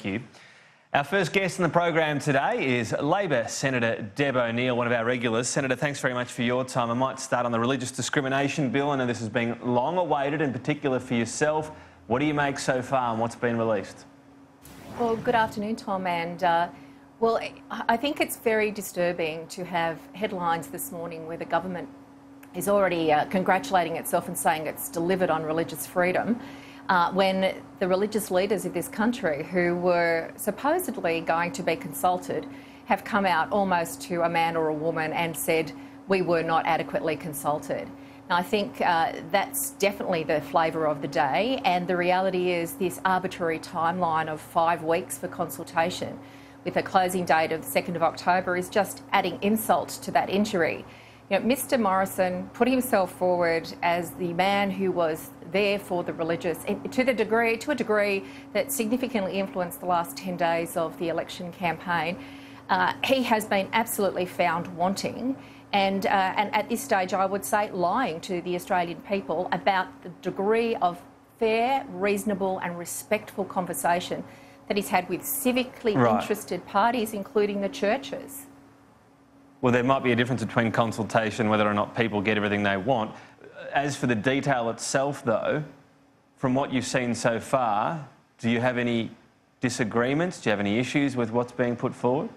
Thank you. Our first guest in the program today is Labor Senator Deb O'Neill, one of our regulars. Senator, thanks very much for your time. I might start on the religious discrimination bill. I know this has been long awaited, in particular for yourself. What do you make so far and what's been released? Well, good afternoon, Tom. And well, I think it's very disturbing to have headlines this morning where the government is already congratulating itself and saying it's delivered on religious freedom, when the religious leaders of this country, who were supposedly going to be consulted, have come out almost to a man or a woman and said we were not adequately consulted. Now, I think that's definitely the flavour of the day, and the reality is this arbitrary timeline of 5 weeks for consultation with a closing date of the 2nd of October is just adding insult to that injury. You know, Mr Morrison put himself forward as the man who was there for the religious, to a degree that significantly influenced the last 10 days of the election campaign. He has been absolutely found wanting, and at this stage I would say lying to the Australian people about the degree of fair, reasonable and respectful conversation that he's had with civically interested parties, including the churches. Well, there might be a difference between consultation, whether or not people get everything they want. As for the detail itself, though, from what you've seen so far, do you have any disagreements? Do you have any issues with what's being put forward?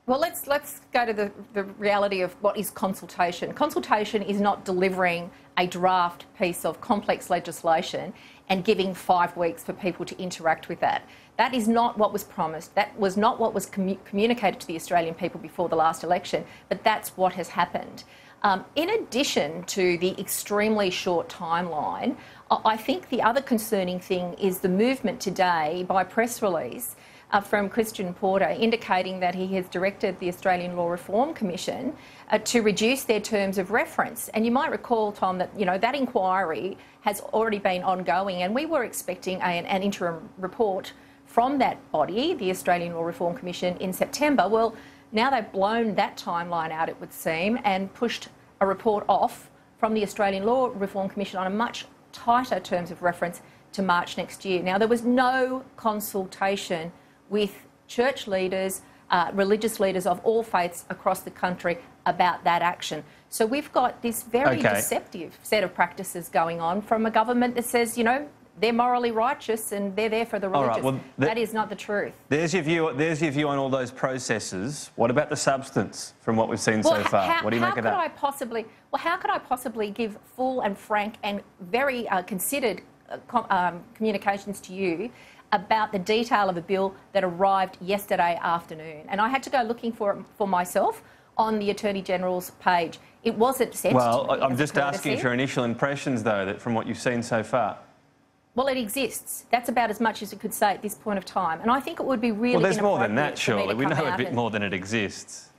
Well, let's go to the reality of what is consultation. Consultation is not delivering a draft piece of complex legislation and giving 5 weeks for people to interact with that. That is not what was promised. That was not what was communicated to the Australian people before the last election, but that's what has happened. In addition to the extremely short timeline, I think the other concerning thing is the movement today by press release from Christian Porter indicating that he has directed the Australian Law Reform Commission to reduce their terms of reference. And you might recall, Tom, that that inquiry has already been ongoing, and we were expecting an interim report from that body, the Australian Law Reform Commission, in September. Well, now they've blown that timeline out, it would seem, and pushed a report off from the Australian Law Reform Commission on a much tighter terms of reference to March next year. Now, there was no consultation with church leaders, religious leaders of all faiths across the country about that action. So we've got this very deceptive set of practices going on from a government that says, they're morally righteous and they're there for the religious. All right, well, that is not the truth. There's your view on all those processes. What about the substance from what we've seen so far? What do you make of that? How could I possibly give full and frank and very considered communications to you about the detail of a bill that arrived yesterday afternoon? And I had to go looking for it for myself on the Attorney-General's page. It wasn't sent to me. Well, I'm just asking for your initial impressions, though, that from what you've seen so far. Well, it exists. That's about as much as you could say at this point of time. And I think it would be really inappropriate. Well, there's more than that, surely. We know a bit more than it exists.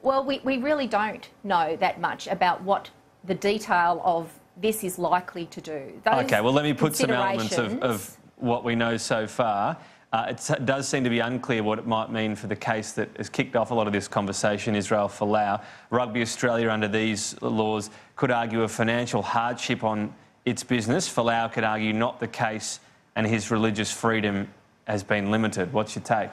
Well, we really don't know that much about what the detail of this is likely to do. OK, well, let me put some elements of what we know so far. It does seem to be unclear what it might mean for the case that has kicked off a lot of this conversation, Israel Folau. Rugby Australia, under these laws, could argue a financial hardship on its business. Folau could argue not the case, and his religious freedom has been limited. What's your take?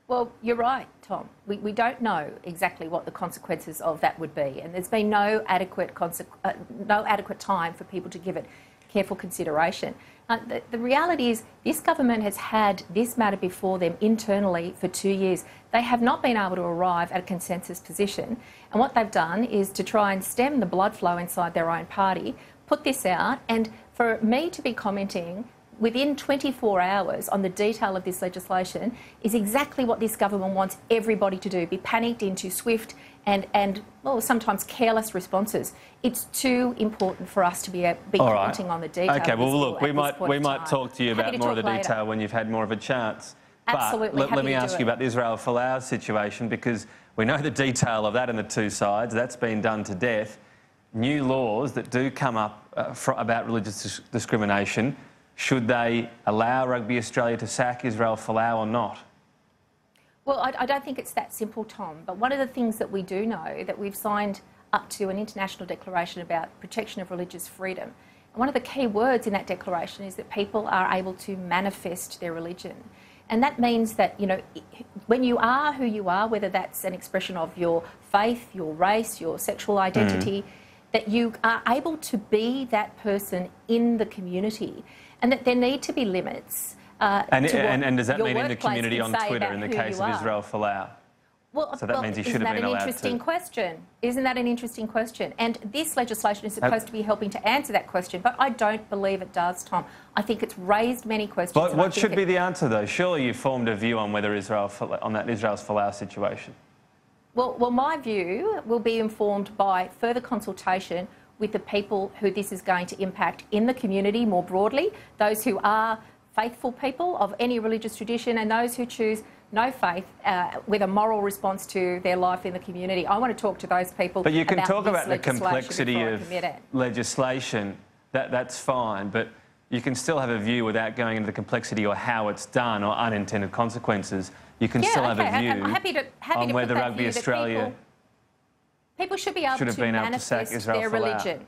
Well, you're right, Tom. We don't know exactly what the consequences of that would be, and there's been no adequate time for people to give it careful consideration. The reality is this government has had this matter before them internally for 2 years. They have not been able to arrive at a consensus position, and what they've done is to try and stem the blood flow inside their own party, put this out, and for me to be commenting within 24 hours on the detail of this legislation is exactly what this government wants everybody to do, be panicked into swift and well, sometimes careless responses. It's too important for us to be commenting on the detail. OK, well, look, we might talk to you about more of the detail when you've had more of a chance. Absolutely. But let me ask you about the Israel Folau situation, because we know the detail of that in the two sides. That's been done to death. New laws that do come up about religious discrimination, should they allow Rugby Australia to sack Israel Folau or not? Well, I don't think it's that simple, Tom. But one of the things that we do know, that we've signed up to an international declaration about protection of religious freedom. And one of the key words in that declaration is that people are able to manifest their religion. And that means that, you know, when you are who you are, whether that's an expression of your faith, your race, your sexual identity, that you are able to be that person in the community, and that there need to be limits. And does that mean in the community on Twitter in the case of Israel Folau? Well, so that means he should have been allowed to. Isn't that an interesting question? Isn't that an interesting question? And this legislation is supposed to be helping to answer that question, but I don't believe it does, Tom. I think it's raised many questions. But what should be the answer, though? Surely you formed a view on whether Israel's Folau situation. Well, my view will be informed by further consultation with the people who this is going to impact in the community more broadly, those who are faithful people of any religious tradition and those who choose no faith with a moral response to their life in the community. I want to talk to those people. But you can talk about the complexity of legislation, that's fine, but you can still have a view without going into the complexity or how it's done or unintended consequences. You can still have a view on whether Rugby Australia people should be able to manifest their religion.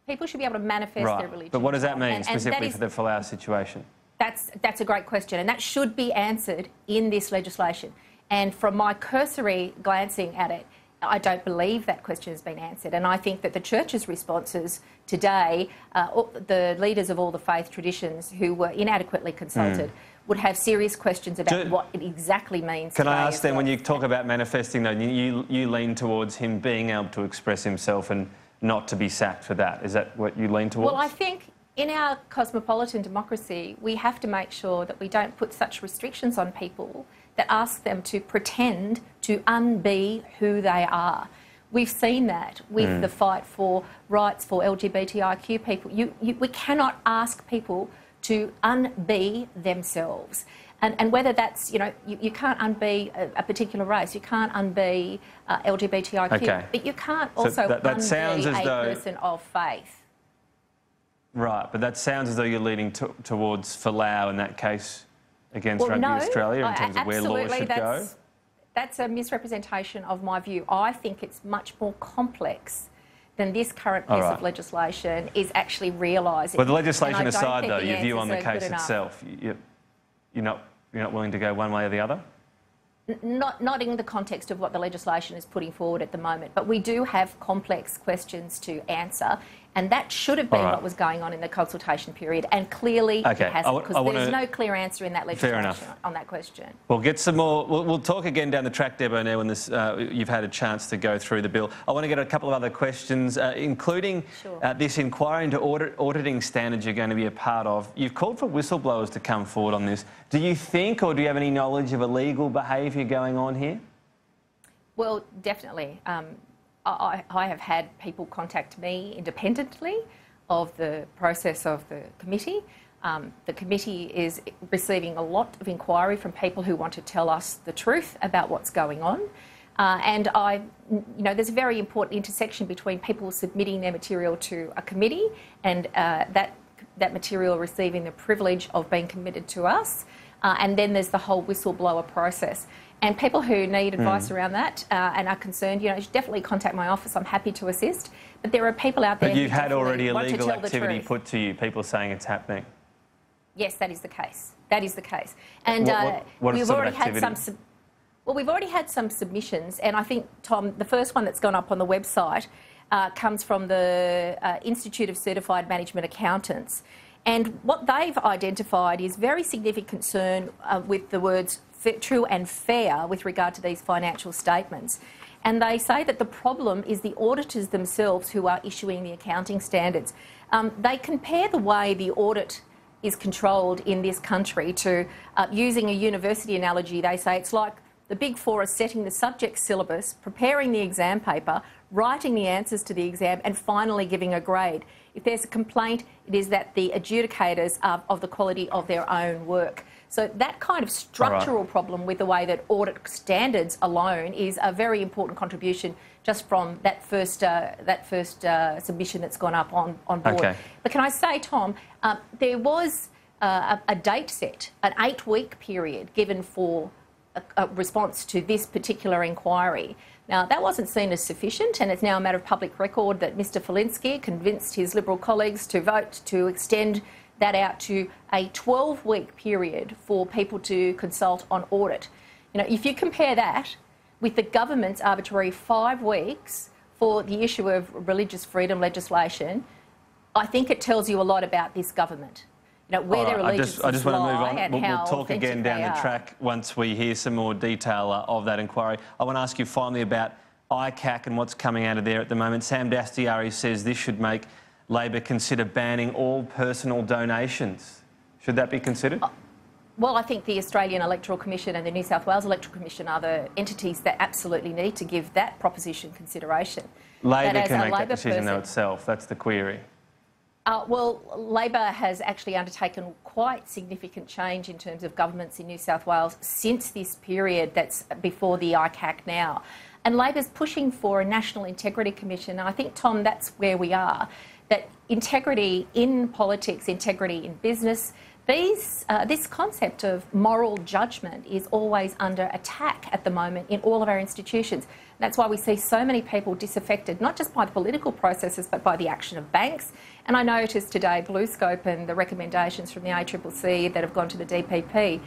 People should be able to manifest their religion. But what does that mean specifically for the Folau situation? That's a great question, and that should be answered in this legislation. And from my cursory glancing at it, I don't believe that question has been answered. And I think that the Church's responses today, the leaders of all the faith traditions who were inadequately consulted, would have serious questions about what it exactly means. Can I ask then, when you talk about manifesting, though, you lean towards him being able to express himself and not to be sacked for that. Is that what you lean towards? Well, I think in our cosmopolitan democracy, we have to make sure that we don't put such restrictions on people that ask them to pretend to unbe who they are. We've seen that with the fight for rights for LGBTIQ people. We cannot ask people to unbe themselves. And whether that's, you know, you can't unbe a particular race, you can't unbe LGBTIQ, but you can't also unbe a person of faith. Right, but that sounds as though you're leading towards Folau in that case against Rugby Australia in terms of where law should go? That's a misrepresentation of my view. I think it's much more complex than this current piece of legislation is actually realising. But the legislation aside, though, your view on the case itself, you're not willing to go one way or the other? Not in the context of what the legislation is putting forward at the moment, but we do have complex questions to answer, and that should have been what was going on in the consultation period, and clearly it hasn't, because there's no clear answer in that legislation on that question. We'll get some more. We'll talk again down the track, Debo, now when you've had a chance to go through the bill. I want to get a couple of other questions, including this inquiry into auditing standards you're going to be a part of. You've called for whistleblowers to come forward on this. Do you think, or do you have any knowledge of illegal behaviour going on here? Well, definitely. I have had people contact me independently of the process of the committee. The committee is receiving a lot of inquiry from people who want to tell us the truth about what's going on. And there's a very important intersection between people submitting their material to a committee and that material receiving the privilege of being committed to us. And then there's the whole whistleblower process. And people who need advice around that and are concerned, you should definitely contact my office. I'm happy to assist. But there are people out there who you've had already illegal activity put to you, people saying it's happening. Yes, that is the case. That is the case. And we've already had some. Well, we've already had some submissions, and I think, Tom, the first one that's gone up on the website comes from the Institute of Certified Management Accountants. And what they've identified is very significant concern with the words true and fair with regard to these financial statements. And they say that the problem is the auditors themselves who are issuing the accounting standards. They compare the way the audit is controlled in this country to, using a university analogy, they say it's like the Big Four are setting the subject syllabus, preparing the exam paper, writing the answers to the exam, and finally giving a grade. If there's a complaint, it is that the adjudicators are of the quality of their own work. So that kind of structural problem with the way that audit standards alone is a very important contribution just from that first submission that's gone up on board. Okay. But can I say, Tom, there was a date set, an 8-week period given for a response to this particular inquiry. Now, that wasn't seen as sufficient, and it's now a matter of public record that Mr Falinski convinced his Liberal colleagues to vote to extend that out to a 12-week period for people to consult on audit. You know, if you compare that with the government's arbitrary 5 weeks for the issue of religious freedom legislation, I think it tells you a lot about this government. You know, where their allegiances I just want to move lie on. and We'll how talk again down the track once we hear some more detail of that inquiry. I want to ask you finally about ICAC and what's coming out of there at the moment. Sam Dastyari says this should make Labor consider banning all personal donations. Should that be considered? Well, I think the Australian Electoral Commission and the New South Wales Electoral Commission are the entities that absolutely need to give that proposition consideration. Labor can make that decision though itself. That's the query. Well, Labor has actually undertaken quite significant change in terms of governments in New South Wales since this period that's before the ICAC now. And Labor's pushing for a National Integrity Commission. And I think, Tom, that's where we are, that integrity in politics, integrity in business, this concept of moral judgment is always under attack at the moment in all of our institutions. That's why we see so many people disaffected, not just by the political processes, but by the action of banks. And I noticed today BlueScope and the recommendations from the ACCC that have gone to the DPP.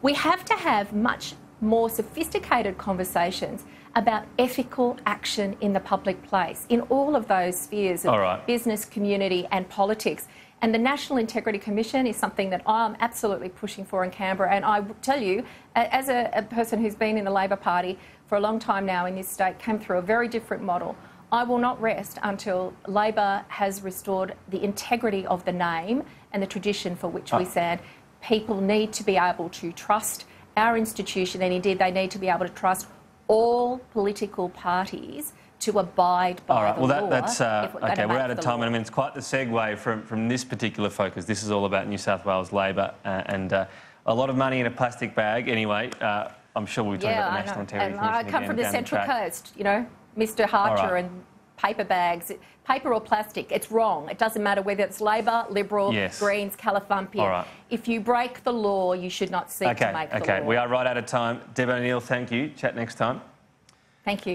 We have to have much more sophisticated conversations about ethical action in the public place, in all of those spheres of business, community and politics. And the National Integrity Commission is something that I'm absolutely pushing for in Canberra. And I will tell you, as a person who's been in the Labor Party for a long time now in this state, came through a very different model, I will not rest until Labor has restored the integrity of the name and the tradition for which we stand. People need to be able to trust our institution, and indeed they need to be able to trust all political parties to abide by the law. Well, that's OK, we're out of time. And I mean, it's quite the segue from this particular focus. This is all about New South Wales Labor and a lot of money in a plastic bag. Anyway, I'm sure we'll be talking about the National Integrity Commission I come from the Central Coast, you know, Mr Harcher and paper bags. Paper or plastic, it's wrong. It doesn't matter whether it's Labor, Liberal, Greens, Califumpian. If you break the law, you should not seek to make the law. OK, we are right out of time. Deb O'Neill, thank you. Chat next time. Thank you.